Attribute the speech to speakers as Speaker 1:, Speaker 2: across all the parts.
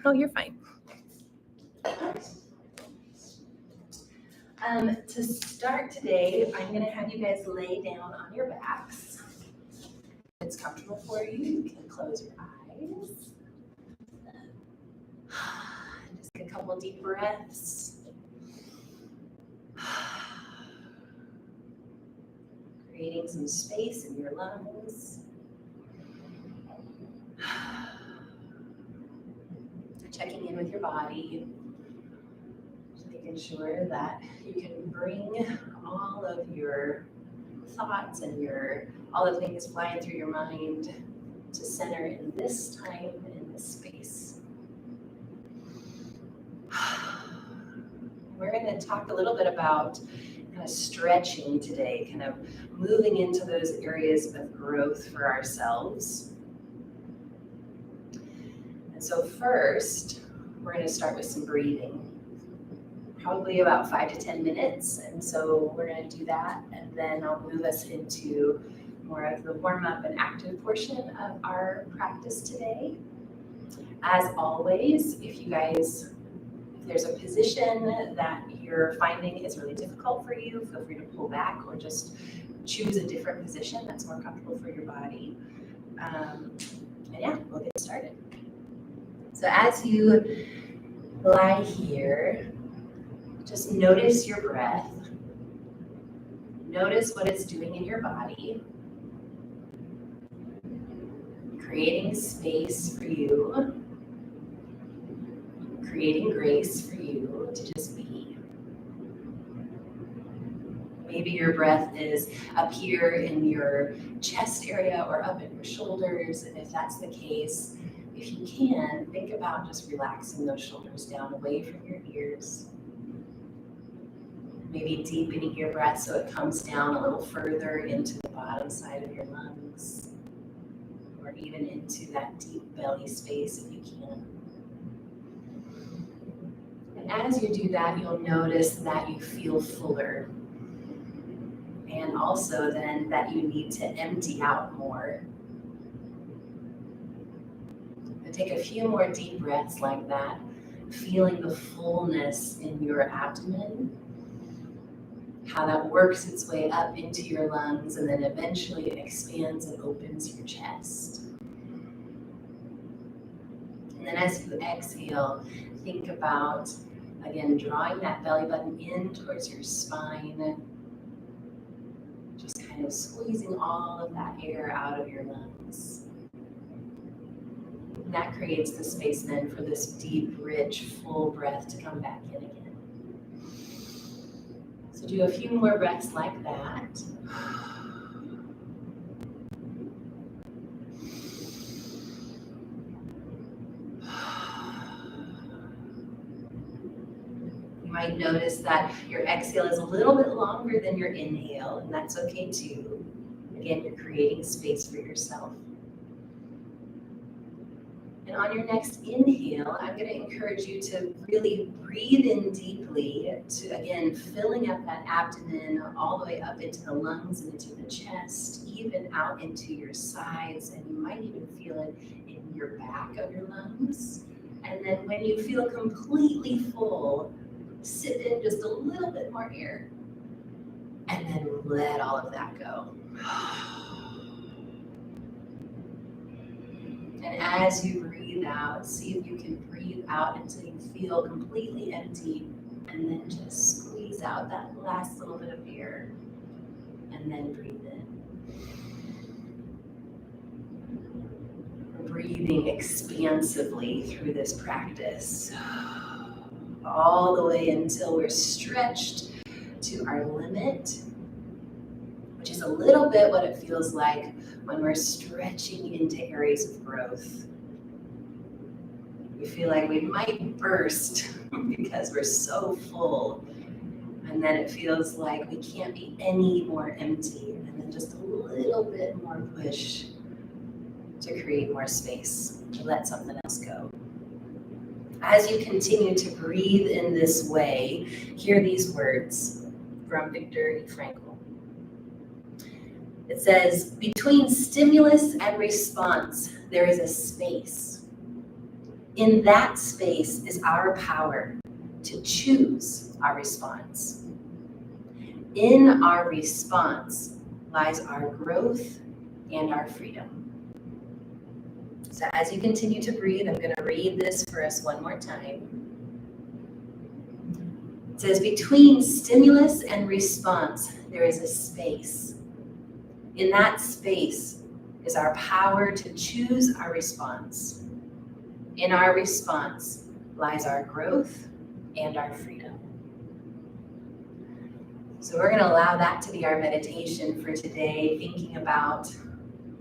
Speaker 1: Oh, you're fine. To start today, I'm going to have you guys lay down on your backs. If it's comfortable for you, you can close your eyes. Just take a couple deep breaths. Creating some space in your lungs. Checking in with your body. Just making sure that you can bring all of your thoughts and all the things flying through your mind to center in this time, in this space. We're going to talk a little bit about kind of stretching today, kind of moving into those areas of growth for ourselves. And so first, we're going to start with some breathing. Probably about 5 to 10 minutes. And so we're going to do that. And then I'll move us into more of the warm-up and active portion of our practice today. As always, if there's a position that you're finding is really difficult for you, feel free to pull back or just choose a different position that's more comfortable for your body. And yeah, we'll get started. So as you lie here, just notice your breath. Notice what it's doing in your body. Creating space for you. Creating grace for you to just be. Maybe your breath is up here in your chest area or up in your shoulders. And if that's the case, if you can, think about just relaxing those shoulders down away from your ears. Maybe deepening your breath so it comes down a little further into the bottom side of your lungs, or even into that deep belly space if you can. And as you do that, you'll notice that you feel fuller. And also then that you need to empty out more. And take a few more deep breaths like that, feeling the fullness in your abdomen, how that works its way up into your lungs and then eventually expands and opens your chest. And then as you exhale, think about, again, drawing that belly button in towards your spine, just kind of squeezing all of that air out of your lungs. And that creates the space then for this deep, rich, full breath to come back in again. So do a few more breaths like that. You might notice that your exhale is a little bit longer than your inhale, and that's okay too. Again, you're creating space for yourself. And on your next inhale, I'm going to encourage you to really breathe in deeply to, again, filling up that abdomen all the way up into the lungs and into the chest, even out into your sides, and you might even feel it in your back of your lungs. And then when you feel completely full, sip in just a little bit more air, and then let all of that go. And as you breathe out, see if you can breathe out until you feel completely empty, and then just squeeze out that last little bit of air, and then breathe in. We're breathing expansively through this practice, all the way until we're stretched to our limit, which is a little bit what it feels like when we're stretching into areas of growth. We feel like we might burst because we're so full. And then it feels like we can't be any more empty. And then just a little bit more push to create more space, to let something else go. As you continue to breathe in this way, hear these words from Viktor Frankl. It says, between stimulus and response, there is a space. In that space is our power to choose our response. In our response lies our growth and our freedom. So as you continue to breathe, I'm going to read this for us one more time. It says, between stimulus and response, there is a space. In that space is our power to choose our response. In our response lies our growth and our freedom. So we're going to allow that to be our meditation for today, thinking about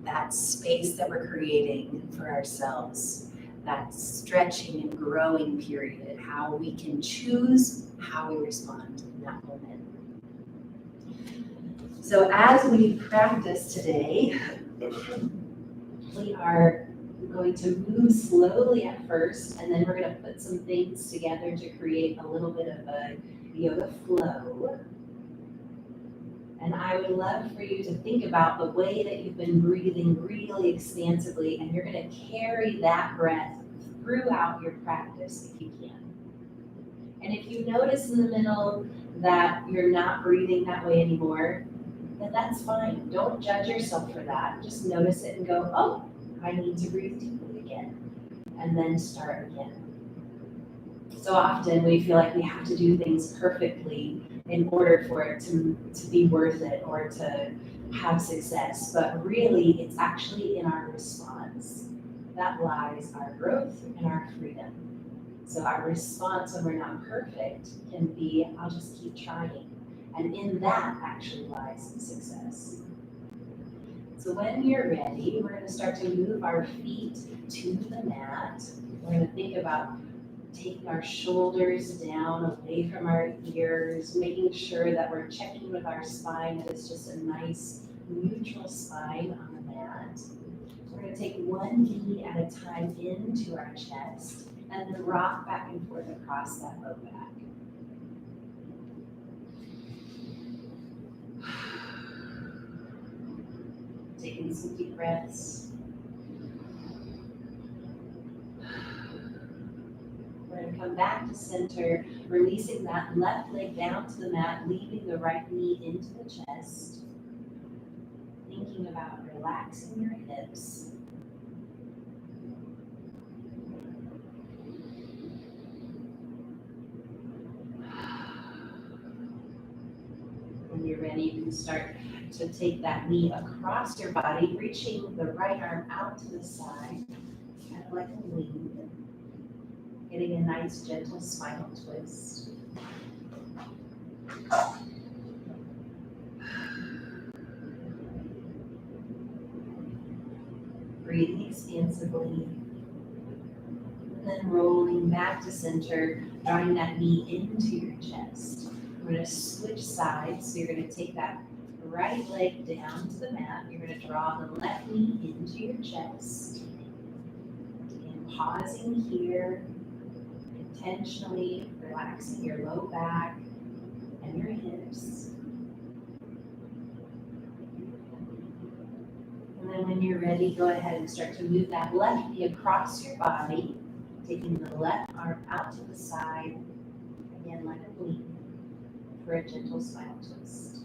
Speaker 1: that space that we're creating for ourselves, that stretching and growing period, how we can choose how we respond in that moment. So as we practice today, we are going to move slowly at first, and then we're going to put some things together to create a little bit of a yoga flow. And I would love for you to think about the way that you've been breathing really expansively, and you're going to carry that breath throughout your practice if you can. And if you notice in the middle that you're not breathing that way anymore, then that's fine. Don't judge yourself for that. Just notice it and go, oh, I need to breathe deeply again, and then start again. So often we feel like we have to do things perfectly in order for it to be worth it or to have success. But really, it's actually in our response that lies our growth and our freedom. So our response when we're not perfect can be, I'll just keep trying. And in that actually lies success. So when you're ready, we're going to start to move our feet to the mat. We're going to think about taking our shoulders down away from our ears, making sure that we're checking with our spine, that it's just a nice neutral spine on the mat. We're going to take one knee at a time into our chest and then rock back and forth across that low back. Taking some deep breaths. We're going to come back to center, releasing that left leg down to the mat, leaving the right knee into the chest. Thinking about relaxing your hips. When you're ready, you can start to take that knee across your body, reaching the right arm out to the side, kind of like a wing. Getting a nice gentle spinal twist. Breathing expansively. And then rolling back to center, drawing that knee into your chest. We're going to switch sides. So you're going to take that right leg down to the mat. You're going to draw the left knee into your chest. And pausing here. Intentionally relaxing your low back and your hips. And then when you're ready, go ahead and start to move that left knee across your body, taking the left arm out to the side, again like a wing, for a gentle spinal twist.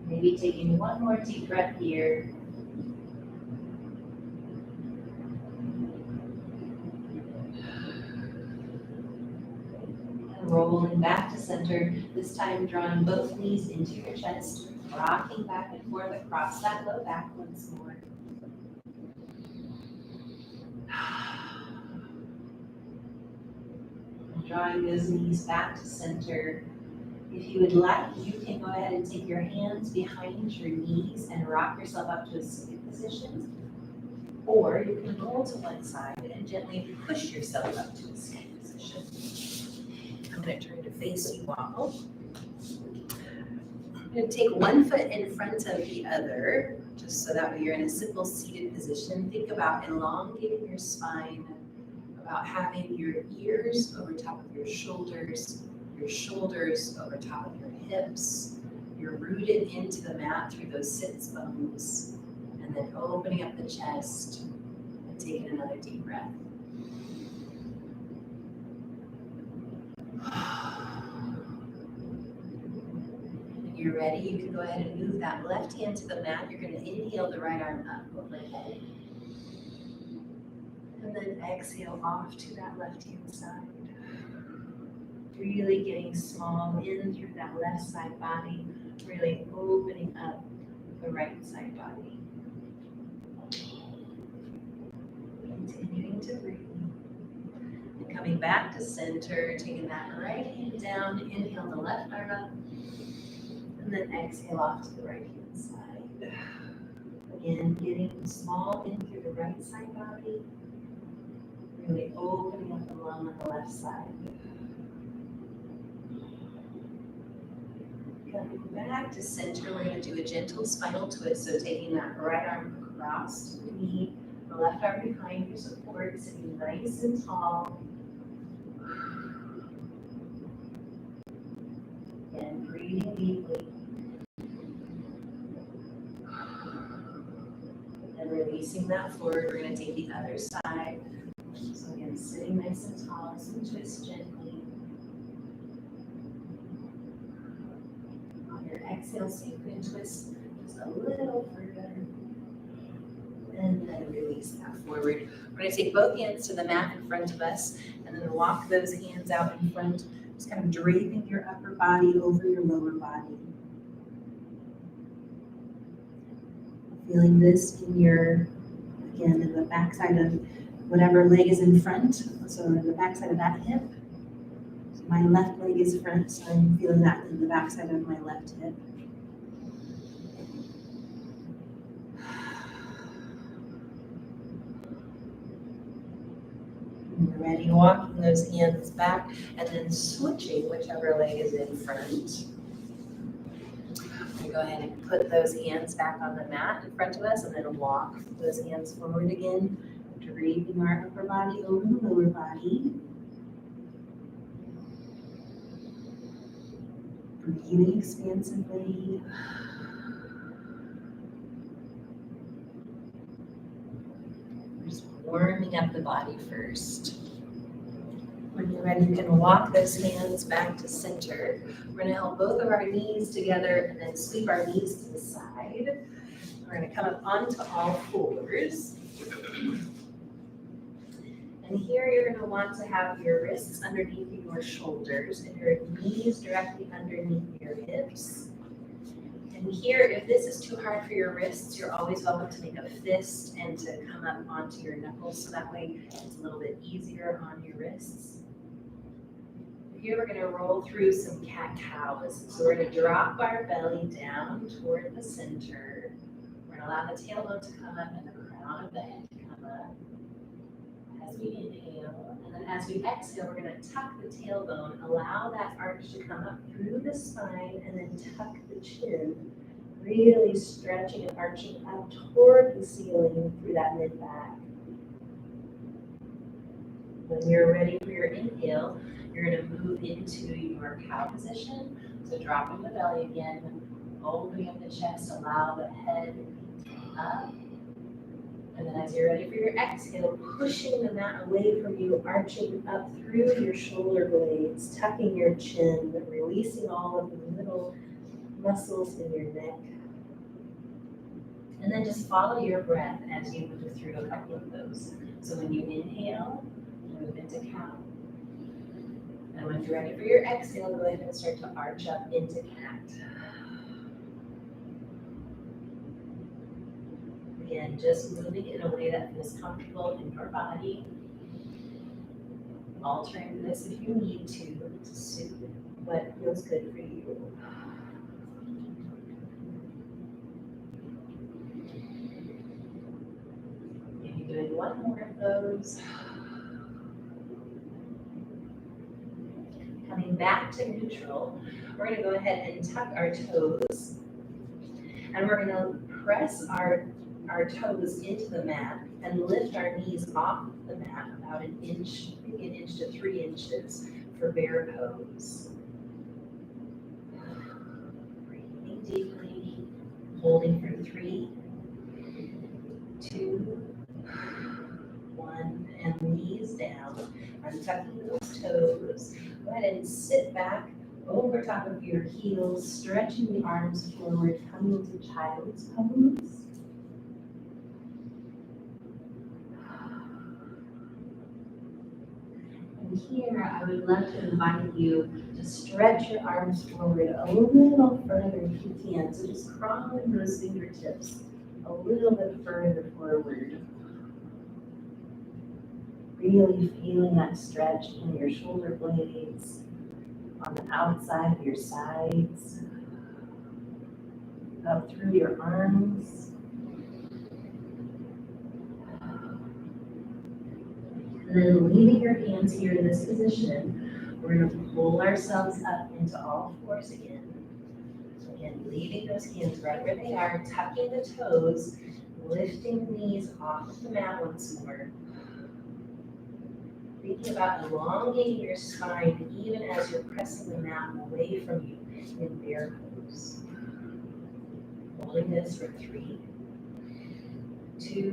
Speaker 1: Maybe taking one more deep breath here. And rolling back to center, this time drawing both knees into your chest, rocking back and forth across that low back once more. And drawing those knees back to center. If you would like, you can go ahead and take your hands behind your knees and rock yourself up to a seated position. Or you can roll to one side and gently push yourself up to a seated position. I'm going to turn to face you all. I'm going to take one foot in front of the other, just so that you're in a simple seated position. Think about elongating your spine, about having your ears over top of your shoulders over top of your hips, You're rooted into the mat through those sits bones, and then opening up the chest and taking another deep breath. When you're ready, you can go ahead and move that left hand to the mat. You're going to inhale the right arm up overhead. And then exhale off to that left hand side. Really getting small in through that left side body, really opening up the right side body. Continuing to breathe. And coming back to center, taking that right hand down, inhale the left arm up, and then exhale off to the right hand side. Again, getting small in through the right side body, really opening up the lung on the left side. Coming back to center, we're going to do a gentle spinal twist. So taking that right arm across the knee, the left arm behind for support, sitting nice and tall. And breathing deeply. And releasing that forward, we're going to take the other side. So again, sitting nice and tall, so twist gently. On your exhale, so you can twist just a little further. And then release that forward. We're going to take both hands to the mat in front of us, and then walk those hands out in front, just kind of draping your upper body over your lower body. Feeling this in your, again, in the backside of whatever leg is in front. So in the backside of that hip. So my left leg is front, so I'm feeling that in the backside of my left hip. When you're ready, walking those hands back and then switching whichever leg is in front. Go ahead and put those hands back on the mat in front of us and then walk those hands forward again, draping our upper body over the lower body. Breathing expansively. We're just warming up the body first. When you're ready, you can walk those hands back to center. We're going to hold both of our knees together and then sweep our knees to the side. We're going to come up onto all fours. And here you're going to want to have your wrists underneath your shoulders and your knees directly underneath your hips. And here, if this is too hard for your wrists, you're always welcome to make a fist and to come up onto your knuckles, so that way it's a little bit easier on your wrists. Here we're going to roll through some cat-cows. So we're going to drop our belly down toward the center. We're going to allow the tailbone to come up and the crown of the head to come up. As we inhale, and then as we exhale, we're going to tuck the tailbone, allow that arch to come up through the spine, and then tuck the chin, really stretching and arching up toward the ceiling through that mid-back. When you're ready for your inhale, you're going to move into your cow position. So dropping the belly again, opening up the chest, allow the head up. And then as you're ready for your exhale, pushing the mat away from you, arching up through your shoulder blades, tucking your chin, releasing all of the middle muscles in your neck. And then just follow your breath as you move through a couple of those. So when you inhale, move into cow. And when you're ready for your exhale, go ahead and start to arch up into cat. Again, just moving in a way that feels comfortable in your body. Altering this if you need to suit what feels good for you. Maybe doing one more of those. Coming back to neutral, we're going to go ahead and tuck our toes. And we're going to press our toes into the mat and lift our knees off the mat about an inch, maybe an inch to 3 inches for bear pose. Breathing deeply, holding for 3, 2, 1, and knees down. Untucking those toes. Go ahead and sit back over top of your heels, stretching the arms forward, coming to child's pose. And here, I would love to invite you to stretch your arms forward a little further if you can. So just crawling those fingertips a little bit further forward. Really feeling that stretch in your shoulder blades, on the outside of your sides, up through your arms. And then leaving your hands here in this position, we're going to pull ourselves up into all fours again. Again, leaving those hands right where they are, tucking the toes, lifting the knees off the mat once more. Thinking about elongating your spine even as you're pressing the mat away from you in bear pose. Holding this for 3, 2,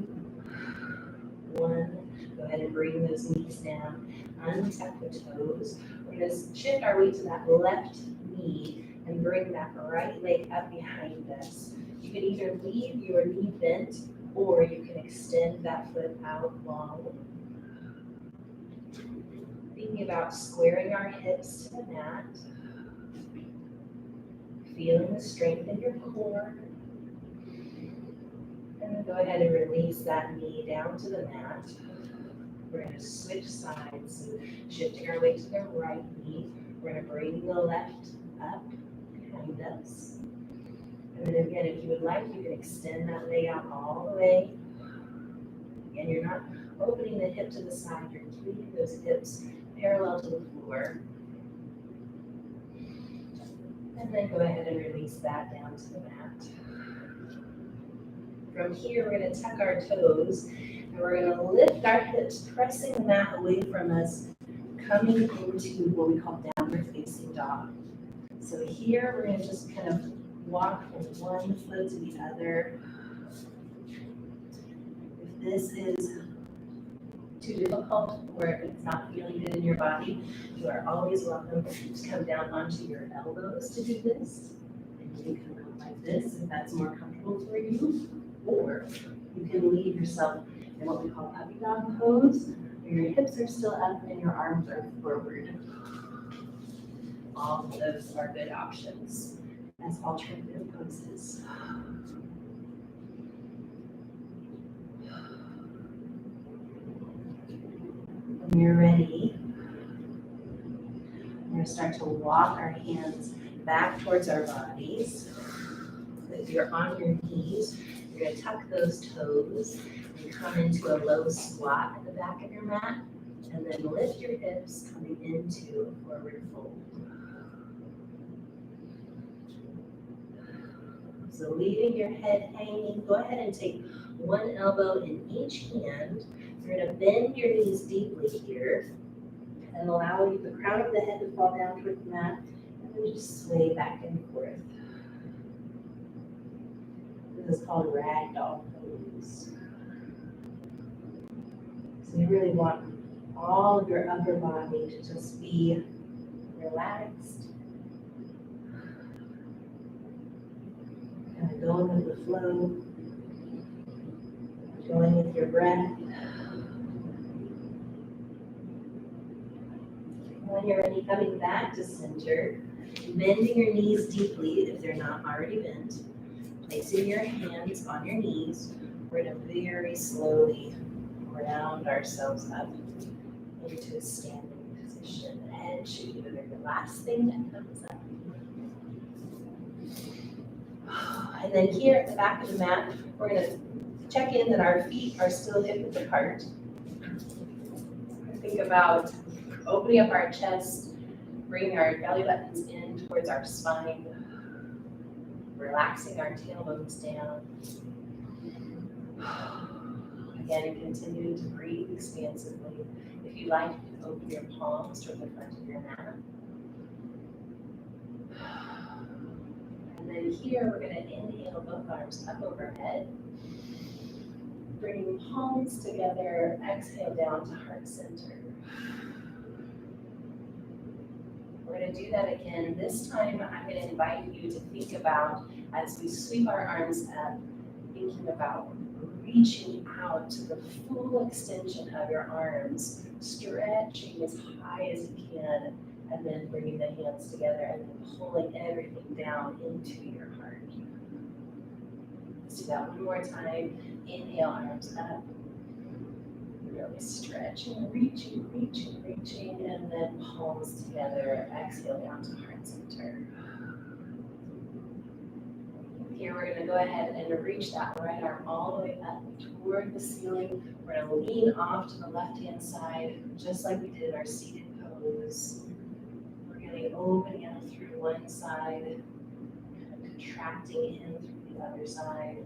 Speaker 1: 1. Go ahead and bring those knees down. Untuck the toes. We're going to shift our weight to that left knee and bring that right leg up behind us. You can either leave your knee bent or you can extend that foot out long. Thinking about squaring our hips to the mat. Feeling the strength in your core. And then go ahead and release that knee down to the mat. We're going to switch sides. So shifting our weight to the right knee. We're going to bring the left up behind us. And then again, if you would like, you can extend that leg out all the way. Again, you're not opening the hip to the side. You're keeping those hips parallel to the floor. And then go ahead and release that down to the mat. From here, we're going to tuck our toes, and we're going to lift our hips, pressing the mat away from us, coming into what we call downward facing dog. So here, we're going to just kind of walk from one foot to the other. If this is too difficult or if it's not feeling good in your body, you are always welcome to come down onto your elbows to do this. And you can come like this if that's more comfortable for you. Or you can leave yourself in what we call puppy dog pose, where your hips are still up and your arms are forward. All of those are good options as alternative poses. When you're ready, we're going to start to walk our hands back towards our bodies. If you're on your knees, you're going to tuck those toes and come into a low squat at the back of your mat, and then lift your hips coming into a forward fold. So leaving your head hanging, go ahead and take one elbow in each hand. You're going to bend your knees deeply here and allow the crown of the head to fall down toward the mat, and then just sway back and forth. This is called ragdoll pose. So you really want all of your upper body to just be relaxed. Kind of going with the flow, going with your breath. When you're ready, coming back to center, bending your knees deeply if they're not already bent. Placing your hands on your knees, we're going to very slowly round ourselves up into a standing position. The head should be the last thing that comes up. And then here at the back of the mat, we're going to check in that our feet are still hip width apart. Think about opening up our chest, bringing our belly buttons in towards our spine, relaxing our tailbones down. Again, continuing to breathe expansively. If you like, you can open your palms toward the front of your mat. And then here, we're gonna inhale both arms up overhead. Bring palms together, exhale down to heart center. We're gonna do that again. This time, I'm gonna invite you to think about, as we sweep our arms up, thinking about reaching out to the full extension of your arms, stretching as high as you can, and then bringing the hands together and then pulling everything down into your heart. Let's do that one more time. Inhale, arms up. Really stretching, reaching, reaching, reaching, and then palms together. Exhale down to heart center. Here we're going to go ahead and reach that right arm all the way up toward the ceiling. We're going to lean off to the left-hand side, just like we did in our seated pose. We're going to open out through one side, contracting in through the other side.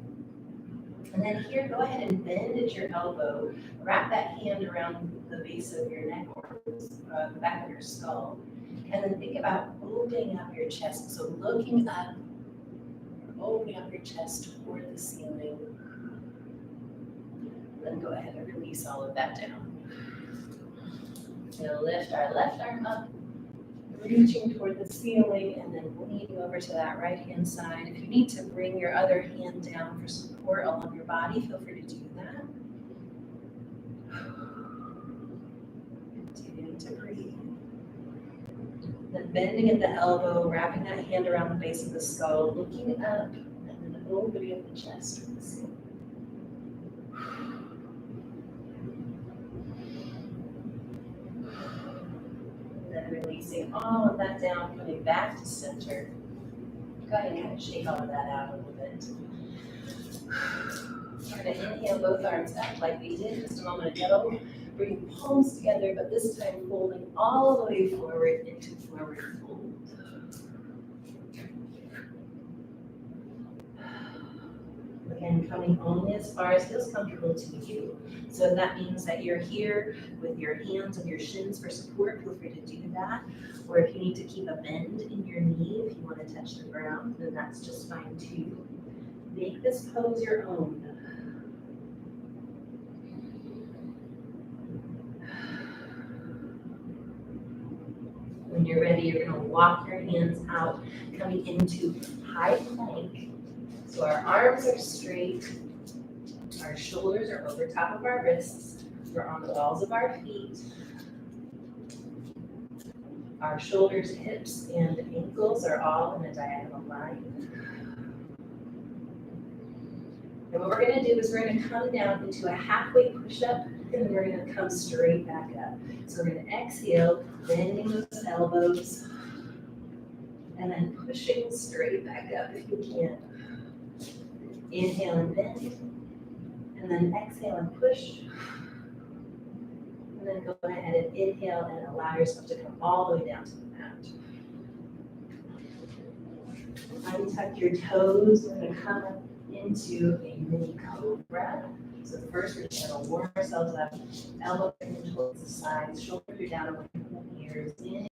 Speaker 1: And then here, go ahead and bend at your elbow. Wrap that hand around the base of your neck or the back of your skull. And then think about opening up your chest. So looking up, opening up your chest toward the ceiling. Then go ahead and release all of that down. We'll lift our left arm up, reaching toward the ceiling, and then leaning over to that right-hand side. If you need to bring your other hand down for support along your body, feel free to do that. Continuing to breathe. Then bending at the elbow, wrapping that hand around the base of the skull, looking up, and then opening up the chest toward the ceiling. And then releasing all of that down, coming back to center. Go ahead and kind of shake all of that out a little bit. We're going to inhale both arms up like we did just a moment ago. Bring palms together, but this time folding all the way forward into forward fold. Again, coming only as far as feels comfortable to you. So that means that you're here with your hands and your shins for support. Feel free to do that. Or if you need to keep a bend in your knee, if you want to touch the ground, then that's just fine too. Make this pose your own. When you're ready, you're going to walk your hands out, coming into high plank. So our arms are straight, our shoulders are over top of our wrists, we're on the balls of our feet. Our shoulders, hips, and ankles are all in a diagonal line. And what we're going to do is we're going to come down into a halfway push-up, and then we're going to come straight back up. So we're going to exhale, bending those elbows, and then pushing straight back up if you can. Inhale and bend, and then exhale and push. And then go ahead and inhale and allow yourself to come all the way down to the mat. Untuck your toes. We're going to come up into a mini cobra. So first we're just going to warm ourselves up. Elbows in towards the sides, shoulders are down away from the ears. Inhale.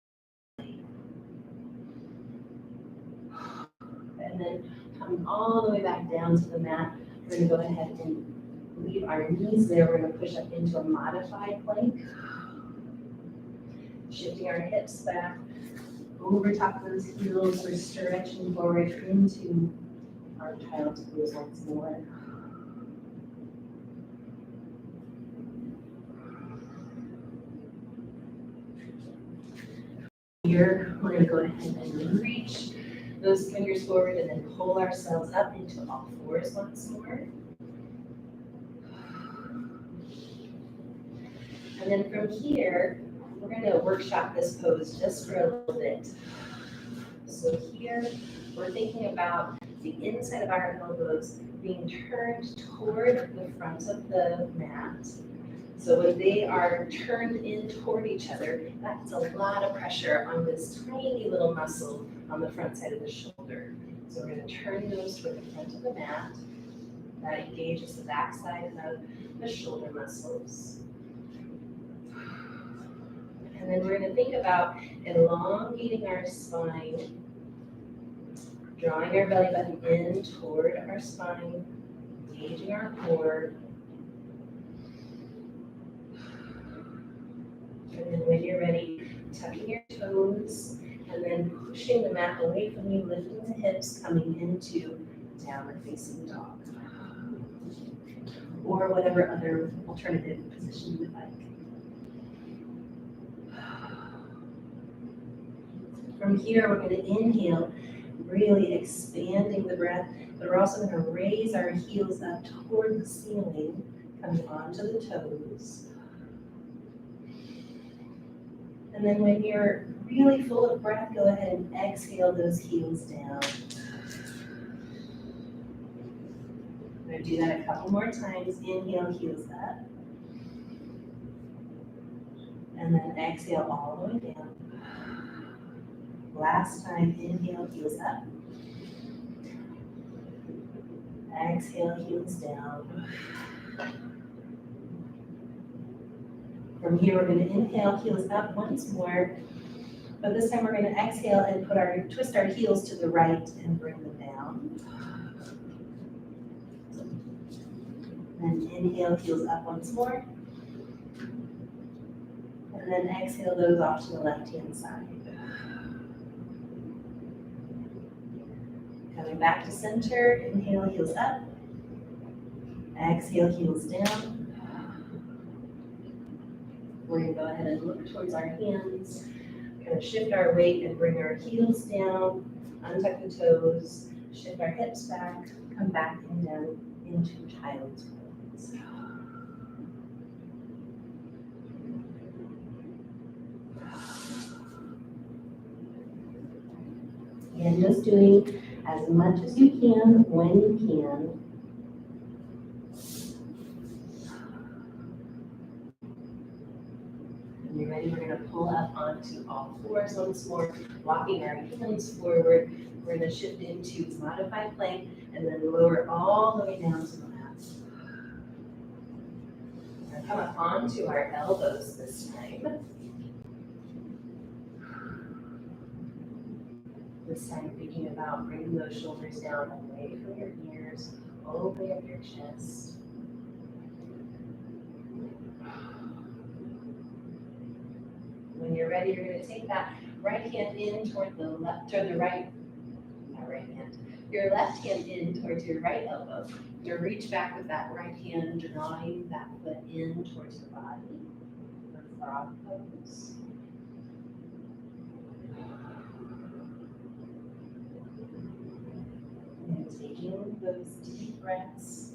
Speaker 1: And then coming all the way back down to the mat, we're going to go ahead and leave our knees there. We're going to push up into a modified plank. Shifting our hips back over top of those heels. We're stretching forward into our child's pose once more. Here, we're going to go ahead and reach those fingers forward and then pull ourselves up into all fours once more. And then from here, we're going to workshop this pose just for a little bit. So here, we're thinking about the inside of our elbows being turned toward the front of the mat. So when they are turned in toward each other, that's a lot of pressure on this tiny little muscle on the front side of the shoulder. So we're going to turn those toward the front of the mat. That engages the back side of the shoulder muscles. And then we're going to think about elongating our spine Drawing our belly button in toward our spine, engaging our core. And then when you're ready, tucking your toes and then pushing the mat away from you, lifting the hips, coming into downward facing dog. Or whatever other alternative position you would like. From here, we're going to inhale, really expanding the breath, but we're also going to raise our heels up toward the ceiling, coming onto the toes. And then when you're really full of breath, go ahead and exhale those heels down. I'm going to do that a couple more times. Inhale, heels up. And then exhale all the way down. Last time, inhale, heels up. Exhale, heels down. From here, we're going to inhale, heels up once more. But this time, we're going to exhale and twist our heels to the right and bring them down. And inhale, heels up once more. And then exhale those off to the left-hand side. Coming back to center, inhale, heels up. Exhale, heels down. We're going to go ahead and look towards our hands. We're going to shift our weight and bring our heels down, untuck the toes, shift our hips back, come back and down into child's pose. And just doing as much as you can when you can. When you're ready, we're going to pull up onto all fours once more, walking our hands forward. We're going to shift into modified plank and then lower all the way down to the mat. We're going to come up onto our elbows this time. This time thinking about bringing those shoulders down away from your ears, opening up your chest. When you're ready, you're going to take that right hand in toward the left, toward the right, not right hand, your left hand in towards your right elbow. You're going to reach back with that right hand, drawing that foot in towards the body, the frog pose. And taking those deep breaths,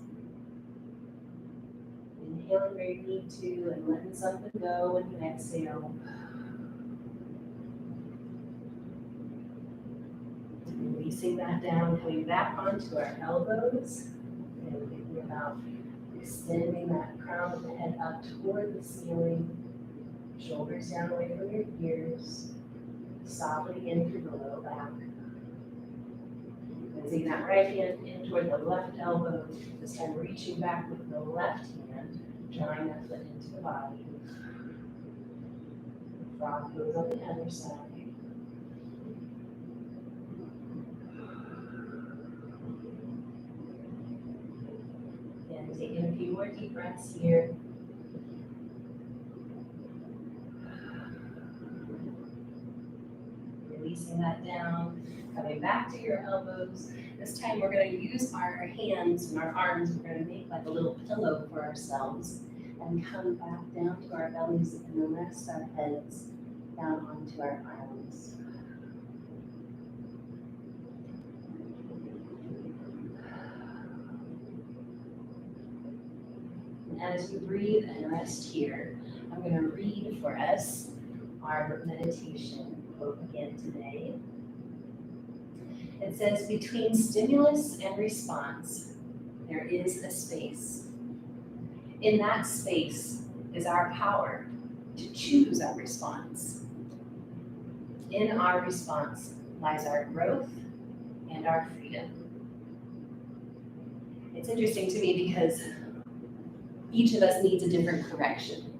Speaker 1: inhaling where you need to and letting something go when you exhale. Releasing that down, coming back onto our elbows, and thinking about extending that crown of the head up toward the ceiling, shoulders down away from your ears, softly in through the low back. Taking that right hand in toward the left elbow, this time reaching back with the left hand, drawing that foot into the body. The frog goes on the other side. And taking a few more deep breaths here. Releasing that down. Coming back to your elbows. This time we're going to use our hands and our arms. We're going to make like a little pillow for ourselves and come back down to our bellies and then rest our heads down onto our arms. And as you breathe and rest here, I'm going to read for us our meditation quote again today. It says, between stimulus and response, there is a space. In that space is our power to choose our response. In our response lies our growth and our freedom. It's interesting to me because each of us needs a different correction.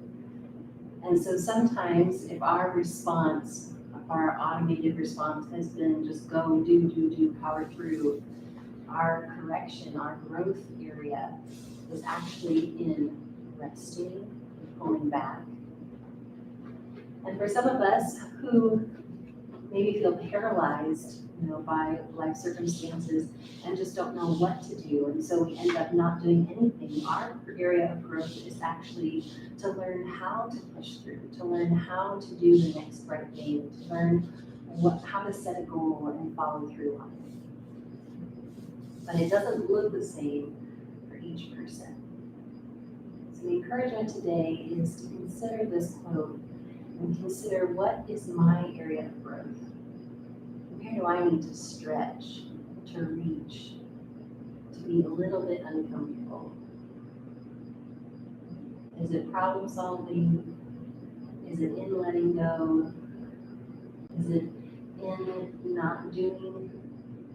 Speaker 1: And so sometimes if our response,
Speaker 2: our automated response has been just go, do, power through. Our correction, our growth area is actually in resting, pulling back. And for some of us who maybe feel paralyzed, by life circumstances and just don't know what to do, and so we end up not doing anything, our area of growth is actually to learn how to push through, to learn how to do the next right thing, to learn how to set a goal and follow through on it. But it doesn't look the same for each person. So the encouragement today is to consider this quote and consider, what is my area of growth? Where do I need to stretch, to reach, to be a little bit uncomfortable? Is it problem solving? Is it in letting go? Is it in not doing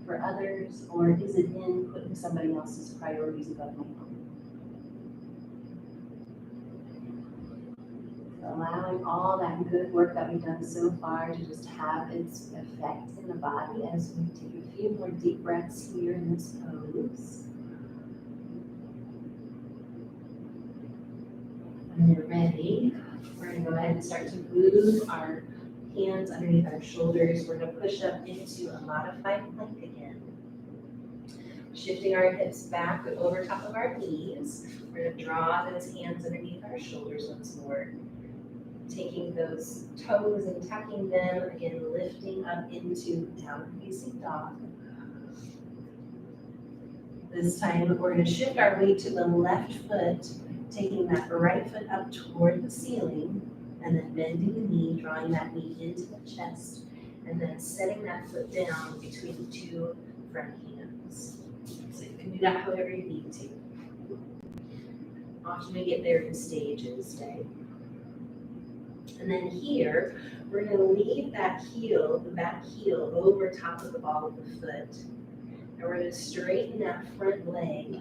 Speaker 2: for others? Or is it in putting somebody else's priorities above my own? Allowing all that good work that we've done so far to just have its effect in the body as we take a few more deep breaths here in this pose. When you're ready, we're going to go ahead and start to move our hands underneath our shoulders. We're going to push up into a modified plank again. Shifting our hips back over top of our knees. We're going to draw those hands underneath our shoulders once more. Taking those toes and tucking them, again, lifting up into downward facing dog. This time, we're going to shift our weight to the left foot, taking that right foot up toward the ceiling, and then bending the knee, drawing that knee into the chest, and then setting that foot down between the two front hands. So you can do that however you need to. Often we get there in stages, okay? And then here, we're going to leave that heel, the back heel, over top of the ball of the foot. And we're going to straighten that front leg,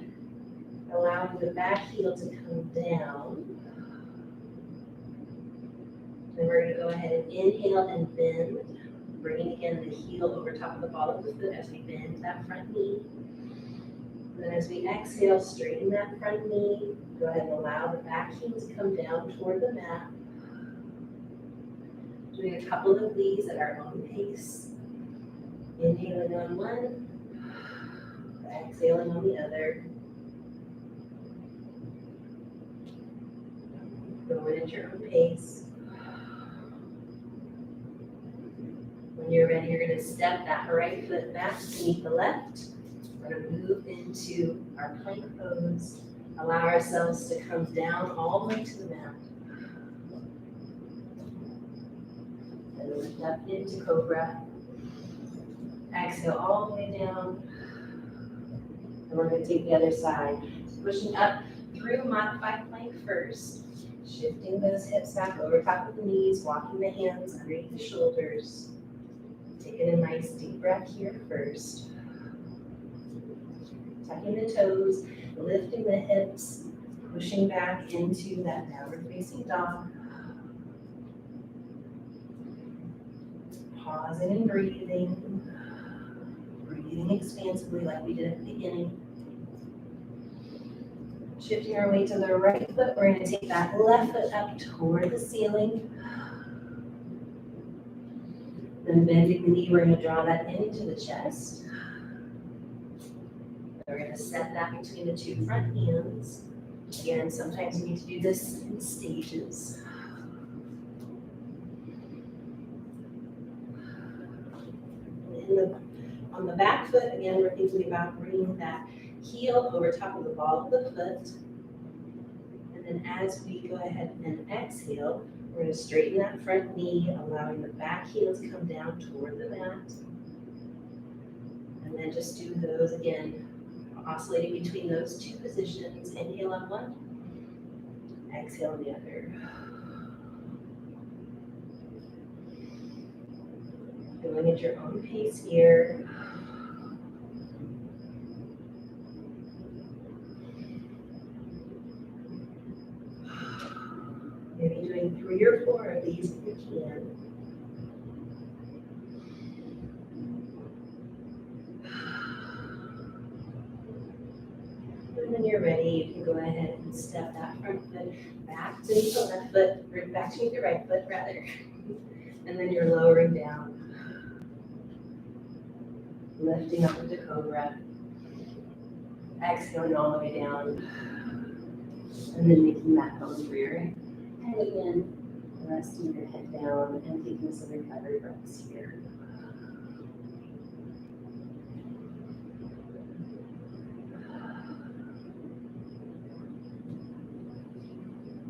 Speaker 2: allowing the back heel to come down. Then we're going to go ahead and inhale and bend, bringing again the heel over top of the ball of the foot as we bend that front knee. And then as we exhale, straighten that front knee. Go ahead and allow the back heel to come down toward the mat. Doing a couple of these at our own pace. Inhaling on one, exhaling on the other. Going at your own pace. When you're ready, you're going to step that right foot back beneath the left. We're going to move into our plank pose. Allow ourselves to come down all the way to the mat. And lift up into cobra. Exhale all the way down. And we're going to take the other side. Pushing up through modified plank first. Shifting those hips back over top of the knees. Walking the hands underneath the shoulders. Taking a nice deep breath here first. Tucking the toes. Lifting the hips. Pushing back into that downward facing dog. Pausing and breathing. Breathing expansively like we did at the beginning. Shifting our weight to the right foot, we're going to take that left foot up toward the ceiling. Then bending the knee, we're going to draw that into the chest. We're going to set that between the two front hands. Again, sometimes you need to do this in stages. On the back foot, again, we're thinking about bringing that heel over top of the ball of the foot. And then as we go ahead and exhale, we're going to straighten that front knee, allowing the back heel to come down toward the mat. And then just do those again, oscillating between those two positions. Inhale on one, exhale on the other. Going at your own pace here. Maybe doing 3 or 4 of these if you can.
Speaker 1: when you're ready, you can go ahead and step that front foot back to the left foot, or back to the right foot rather. And then you're lowering down, lifting up into cobra, exhaling all the way down, and then making that bone rear. And again, resting your head down and taking some recovery breaths here.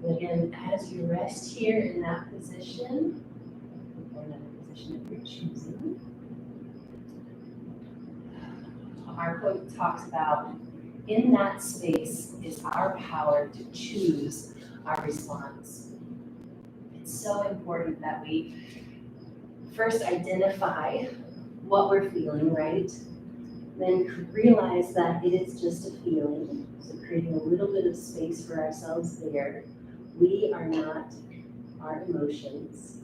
Speaker 1: Again, as you rest here in that position, or another position of your choosing, our quote talks about in that space is our power to choose our response. It's so important that we first identify what we're feeling, right? Then realize that it is just a feeling. So creating a little bit of space for ourselves there. We are not our emotions.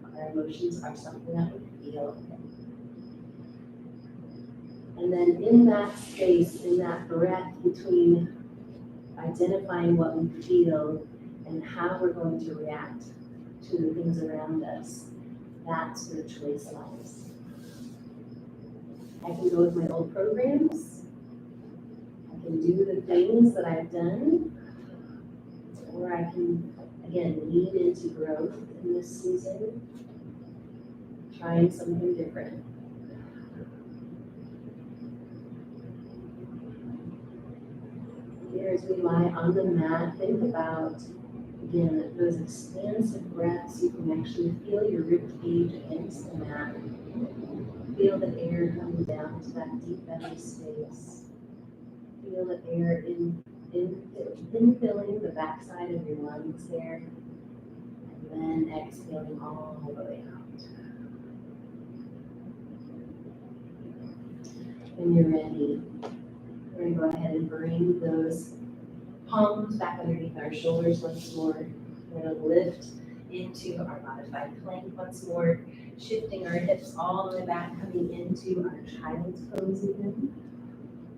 Speaker 1: Our emotions are something that we feel. And then in that space, in that breath between identifying what we feel and how we're going to react to the things around us, that's where choice lies. I can go with my old programs. I can do the things that I've done, or I can, again, lean into growth in this season, trying something different. Here as we lie on the mat, think about, again, those expansive breaths. You can actually feel your rib cage against the mat. Feel the air coming down to that deep belly space. Feel the air infilling the backside of your lungs there, and then exhaling all the way out. When you're ready, we're going to go ahead and bring those palms back underneath our shoulders once more. We're going to lift into our modified plank once more, shifting our hips all the way back, coming into our child's pose again.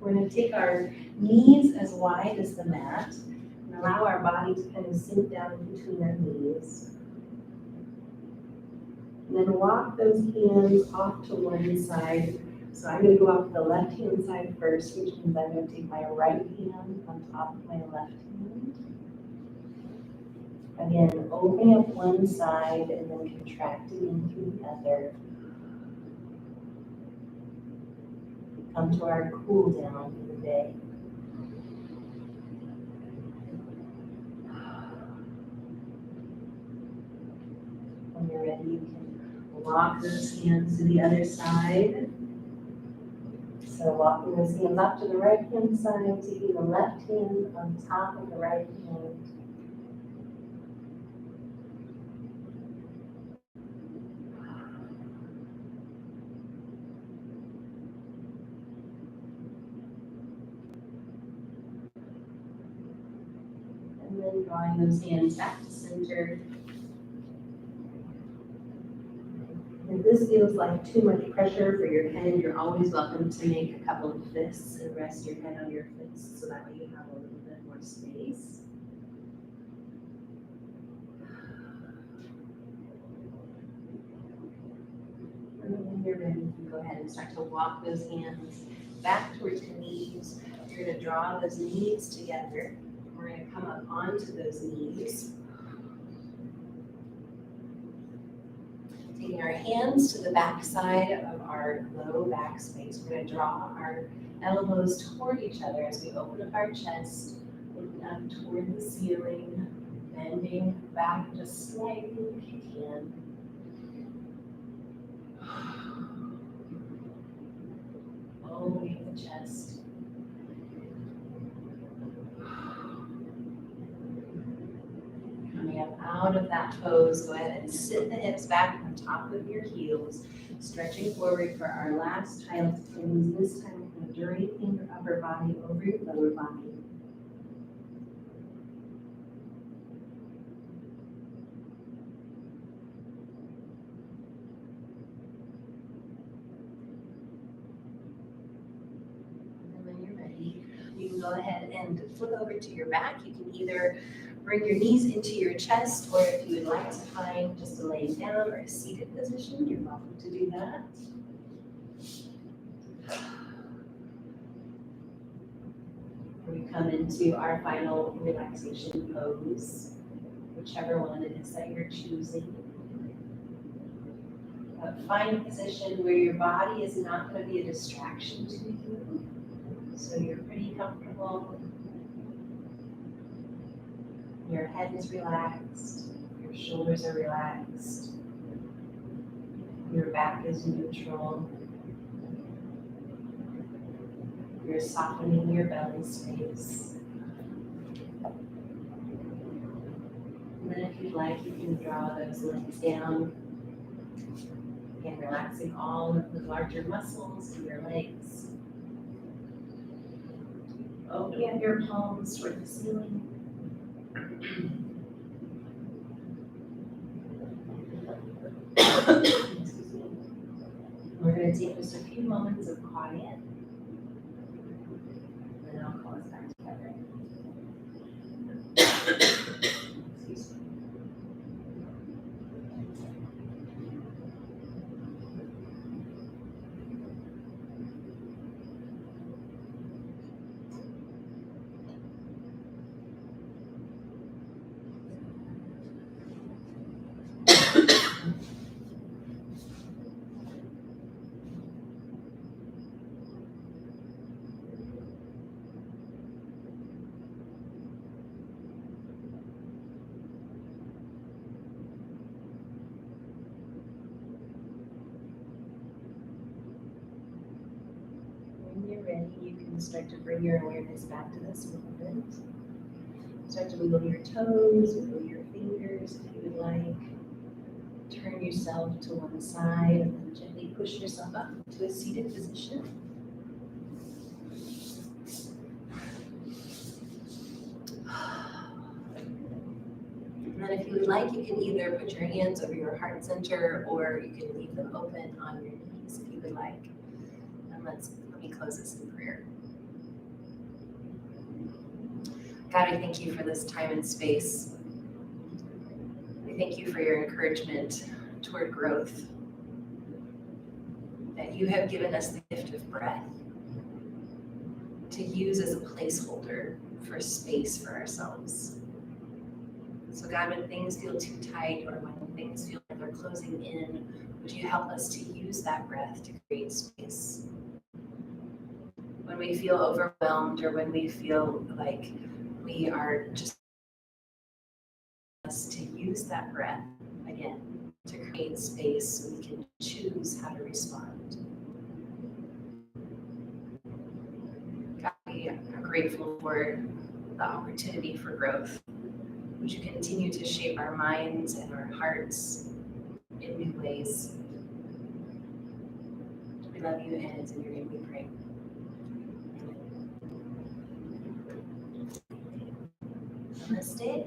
Speaker 1: We're going to take our knees as wide as the mat and allow our body to kind of sink down in between our knees. And then walk those hands off to one side. So I'm going to go off to the left-hand side first, which means I'm going to take my right hand on top of my left hand. Again, opening up one side and then contracting into the other. Come to our cool down for the day. When you're ready, you can walk those hands to the other side. So walking those hands up to the right hand side, taking the left hand on top of the right hand. And then drawing those hands back to center. If this feels like too much pressure for your head, you're always welcome to make a couple of fists and rest your head on your fists so that way you have a little bit more space. And then when you're ready, you can go ahead and start to walk those hands back towards your knees. You're going to draw those knees together. We're going to come up onto those knees. Taking our hands to the back side of our low back space, we're going to draw our elbows toward each other as we open up our chest, looking up toward the ceiling, bending back just slightly if you can. Opening the chest. Coming up out of that pose, go ahead and sit the hips back on top of your heels, stretching forward for our last child's pose. This time we're going to drape your upper body over your lower body. And when you're ready, you can can go ahead and flip over to your back. You can either bring your knees into your chest, or if you would like to find just a laying down or a seated position, you're welcome to do that. We come into our final relaxation pose, whichever one it is that you're choosing. Find a position where your body is not going to be a distraction to you, so you're pretty comfortable. Your head is relaxed, your shoulders are relaxed, your back is neutral. You're softening your belly space. And then if you'd like, you can draw those legs down. Again, relaxing all of the larger muscles in your legs. Opening up your palms toward the ceiling. Excuse me. We're going to take just a few moments of quiet. Then I'll call us back together. Excuse me. When you're ready, you can start to bring your awareness back to this moment. Start to wiggle your toes, wiggle your fingers if you would like. Turn yourself to one side and then gently push yourself up to a seated position. And then if you would like, you can either put your hands over your heart center, or you can leave them open on your knees if you would like. And let me close this in prayer. God, I thank you for this time and space. We thank you for your encouragement toward growth, that you have given us the gift of breath to use as a placeholder for space for ourselves. So God, when things feel too tight or when things feel like they're closing in, would you help us to use that breath to create space? When we feel overwhelmed or when we feel like we are just us to use that breath again to create space so we can choose how to respond. God, we are grateful for the opportunity for growth. Would you continue to shape our minds and our hearts in new ways? We love you, and it's in your name we pray. Namaste.